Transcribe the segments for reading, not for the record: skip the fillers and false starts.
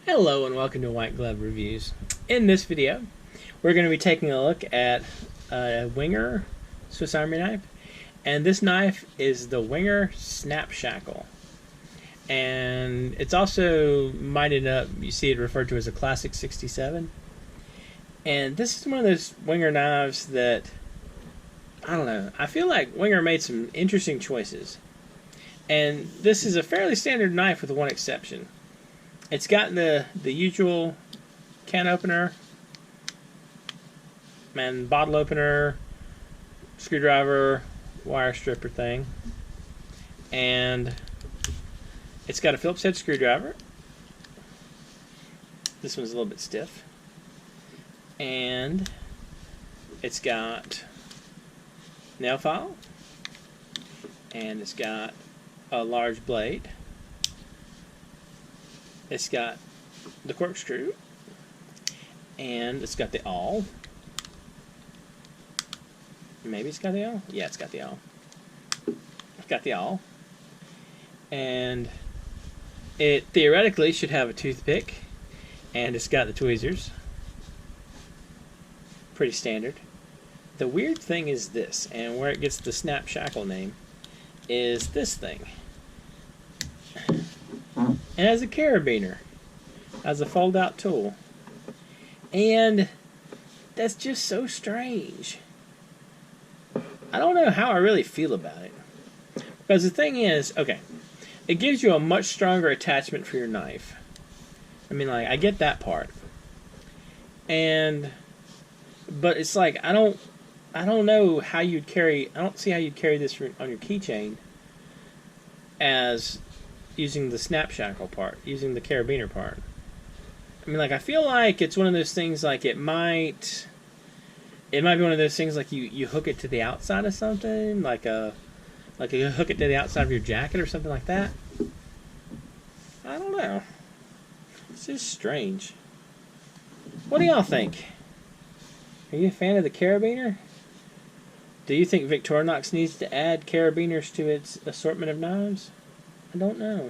Hello and welcome to White Glove Reviews. In this video, we're going to be taking a look at a Wenger Swiss Army knife, and this knife is the Wenger Snap Shackle. And it's also minded up, you see it referred to as a Classic 67. And this is one of those Wenger knives that, I don't know, I feel like Wenger made some interesting choices. And this is a fairly standard knife with one exception. It's got the usual can opener and bottle opener, screwdriver, wire stripper thing. And it's got a Phillips head screwdriver. This one's a little bit stiff. And it's got nail file. And it's got a large blade. It's got the corkscrew, and it's got the awl. Maybe it's got the awl? Yeah, it's got the awl. It's got the awl. And it theoretically should have a toothpick, and it's got the tweezers. Pretty standard. The weird thing is this, and where it gets the Snap Shackle name, is this thing. And as a carabiner, as a fold-out tool. And that's just so strange. I don't know how I really feel about it. Because the thing is, okay, it gives you a much stronger attachment for your knife. I mean, like, I get that part. But it's like, I don't know how you'd carry, I don't see how you'd carry this on your keychain as using the Snap Shackle part, using the carabiner part. I mean, like, I feel like it's one of those things, like, it might be one of those things, like, you hook it to the outside of something, like you hook it to the outside of your jacket or something like that. I don't know. It's just strange. What do y'all think? Are you a fan of the carabiner? Do you think Victorinox needs to add carabiners to its assortment of knives? I don't know.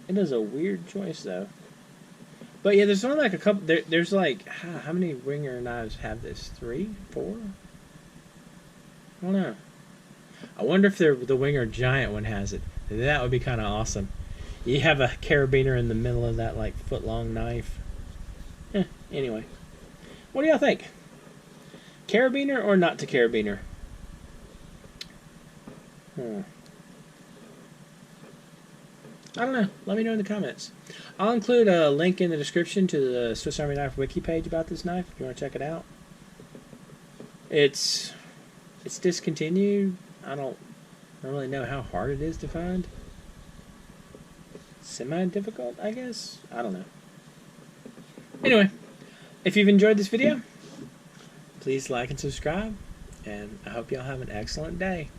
It is a weird choice, though. But yeah, there's only like a couple. There's like, how many Wenger knives have this? 3? 4? I don't know. I wonder if the Wenger Giant one has it. That would be kind of awesome. You have a carabiner in the middle of that like foot-long knife. Anyway, what do y'all think? Carabiner or not to carabiner? I don't know. Let me know in the comments. I'll include a link in the description to the Swiss Army Knife wiki page about this knife if you want to check it out. It's discontinued. I don't really know how hard it is to find. Semi-difficult, I guess? I don't know. Anyway, if you've enjoyed this video, please like and subscribe, and I hope y'all have an excellent day.